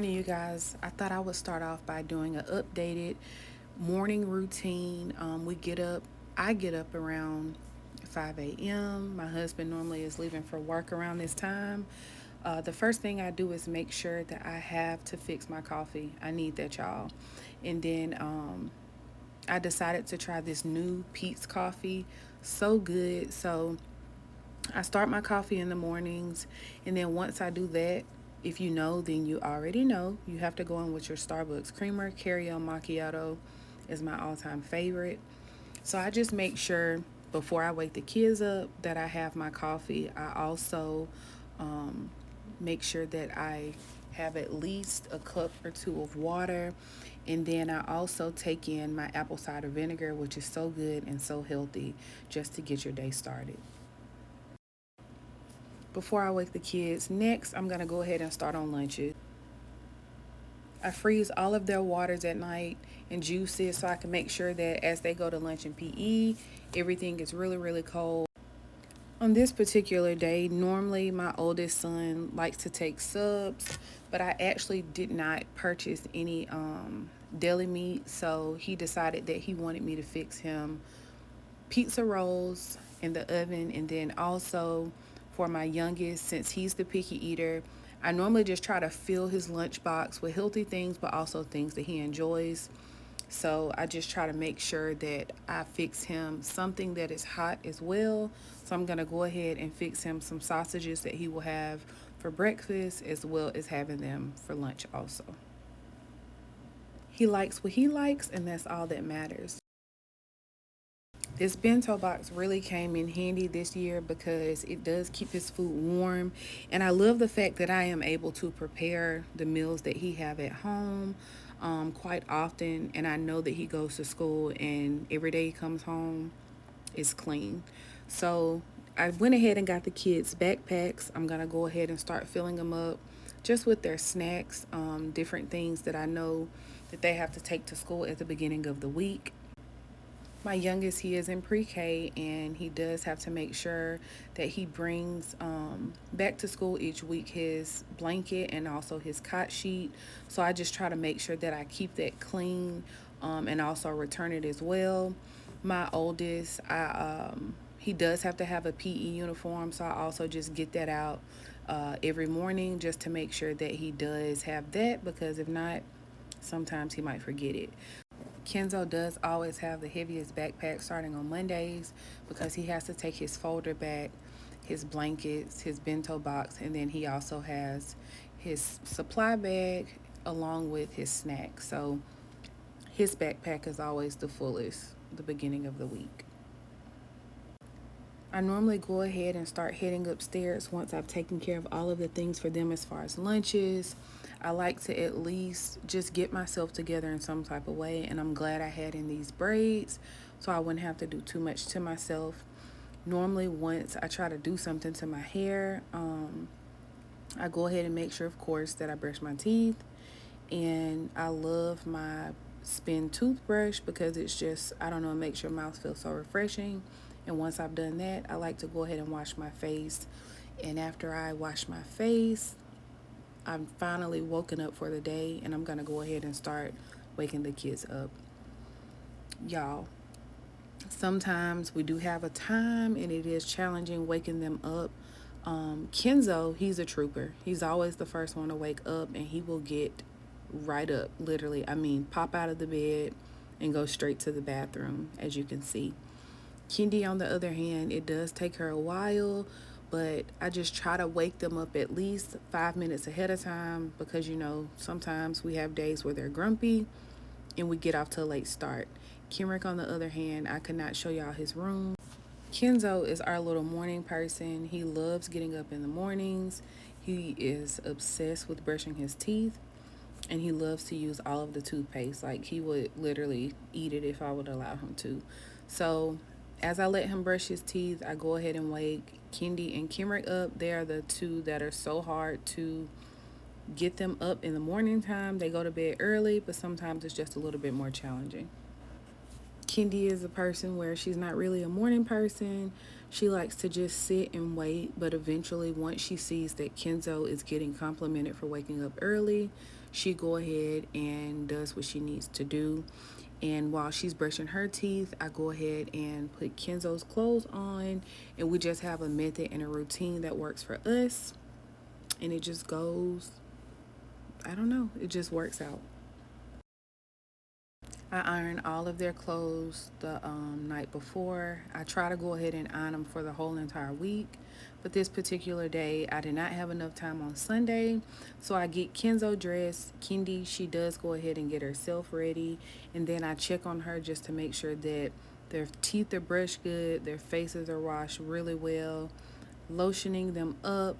morning, you guys. I thought I would start off by doing an updated morning routine. I get up around 5 a.m. My husband normally is leaving for work around this time. The first thing I do is make sure that I have to fix my coffee. I need that, y'all. And then I decided to try this new Pete's coffee. So good. So I start my coffee in the mornings, and then once I do that, if you know, then you already know. You have to go in with your Starbucks creamer. Caramel macchiato is my all-time favorite. So I just make sure before I wake the kids up that I have my coffee. I also um, make sure that I have at least a cup or two of water. And then I also take in my apple cider vinegar, which is so good and so healthy just to get your day started. Before I wake the kids, next I'm going to go ahead and start on lunches. I freeze all of their waters at night and juices so I can make sure that as they go to lunch and PE, everything is really, really cold. On this particular day, normally my oldest son likes to take subs, but I actually did not purchase any deli meat, so he decided that he wanted me to fix him pizza rolls in the oven. And then also for my youngest, since he's the picky eater, I normally just try to fill his lunchbox with healthy things but also things that he enjoys. So I just try to make sure that I fix him something that is hot as well. So I'm going to go ahead and fix him some sausages that he will have for breakfast as well as having them for lunch also. He likes what he likes, and that's all that matters. This bento box really came in handy this year because it does keep his food warm, and I love the fact that I am able to prepare the meals that he have at home quite often, and I know that he goes to school and every day he comes home is clean. So I went ahead and got the kids backpacks. I'm gonna go ahead and start filling them up just with their snacks, different things that I know that they have to take to school at the beginning of the week. My youngest, he is in pre-K, and he does have to make sure that he brings back to school each week his blanket and also his cot sheet. So I just try to make sure that I keep that clean and also return it as well. My oldest, he does have to have a PE uniform, so I also just get that out every morning just to make sure that he does have that, because if not, sometimes he might forget it. Kenzo does always have the heaviest backpack starting on Mondays because he has to take his folder bag, his blankets, his bento box, and then he also has his supply bag along with his snacks. So his backpack is always the fullest the beginning of the week. I normally go ahead and start heading upstairs once I've taken care of all of the things for them as far as lunches. I like to at least just get myself together in some type of way, and I'm glad I had in these braids so I wouldn't have to do too much to myself. Normally, once I try to do something to my hair, I go ahead and make sure, of course, that I brush my teeth. And I love my spin toothbrush because it's just, I don't know, it makes your mouth feel so refreshing. And once I've done that, I like to go ahead and wash my face. And after I wash my face, I'm finally woken up for the day, and I'm going to go ahead and start waking the kids up. Y'all, sometimes we do have a time, and it is challenging waking them up. Kenzo, he's a trooper. He's always the first one to wake up, and he will get right up, literally. I mean, pop out of the bed and go straight to the bathroom, as you can see. Kendi, on the other hand, it does take her a while, but I just try to wake them up at least 5 minutes ahead of time because, you know, sometimes we have days where they're grumpy and we get off to a late start. Kenrick, on the other hand, I could not show y'all his room. Kenzo is our little morning person. He loves getting up in the mornings. He is obsessed with brushing his teeth, and he loves to use all of the toothpaste. Like, he would literally eat it if I would allow him to. So as I let him brush his teeth, I go ahead and wake Kendi and Kenrick up. They are the two that are so hard to get them up in the morning time. They go to bed early, but sometimes it's just a little bit more challenging. Kendi is a person where she's not really a morning person. She likes to just sit and wait, but eventually once she sees that Kenzo is getting complimented for waking up early, she go ahead and does what she needs to do. And while she's brushing her teeth, I go ahead and put Kenzo's clothes on, and we just have a method and a routine that works for us. And it just goes, I don't know, it just works out. I iron all of their clothes the night before. I try to go ahead and iron them for the whole entire week. But this particular day, I did not have enough time on Sunday. So I get Kenzo dressed. Kendi, she does go ahead and get herself ready. And then I check on her just to make sure that their teeth are brushed good, their faces are washed really well, lotioning them up,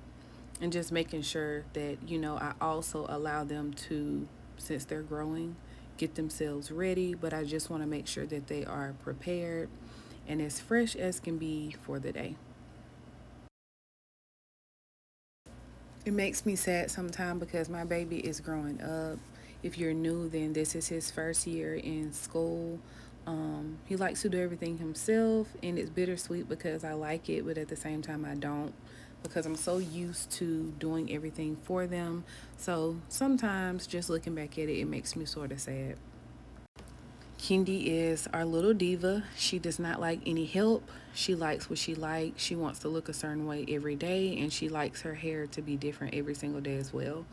and just making sure that, I also allow them to, since they're growing, get themselves ready. But I just want to make sure that they are prepared and as fresh as can be for the day. It makes me sad sometimes because my baby is growing up. If you're new, then this is his first year in school. He likes to do everything himself, and it's bittersweet because I like it, but at the same time, I don't, because I'm so used to doing everything for them. So sometimes just looking back at it, it makes me sort of sad. Kendi is our little diva. She does not like any help. She likes what she likes. She wants to look a certain way every day, and she likes her hair to be different every single day as well.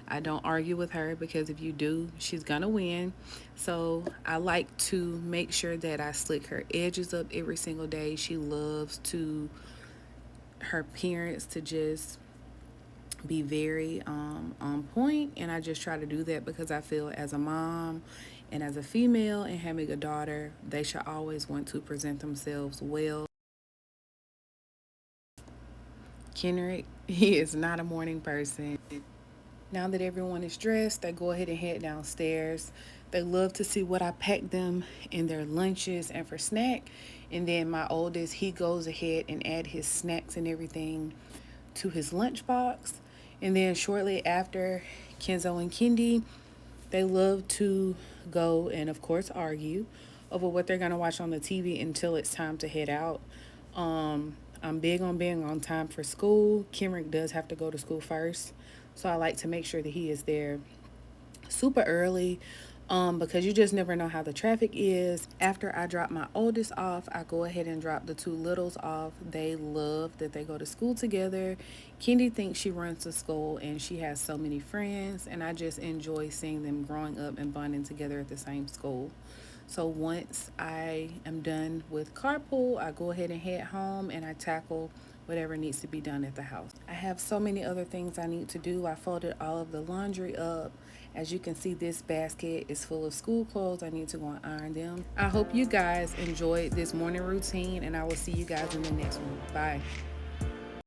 I don't argue with her because if you do, she's gonna win. So I like to make sure that I slick her edges up every single day. She loves to her appearance to just be very on point, and I just try to do that because I feel as a mom and as a female and having a daughter, they should always want to present themselves well. Kendrick, he is not a morning person. Now that everyone is dressed, they go ahead and head downstairs. They love to see what I pack them in their lunches and for snack. And then my oldest, he goes ahead and add his snacks and everything to his lunchbox. And then shortly after, Kenzo and Kendi, they love to go and, of course, argue over what they're going to watch on the TV until it's time to head out. I'm big on being on time for school. Kenrick does have to go to school first, so I like to make sure that he is there super early, because you just never know how the traffic is. After I drop my oldest off, I go ahead and drop the two littles off. They love that they go to school together. Kendi thinks she runs to school and she has so many friends, and I just enjoy seeing them growing up and bonding together at the same school. So once I am done with carpool, I go ahead and head home and I tackle whatever needs to be done at the house. I have so many other things I need to do. I folded all of the laundry up. As you can see, this basket is full of school clothes. I need to go and iron them. I hope you guys enjoyed this morning routine, and I will see you guys in the next one. Bye.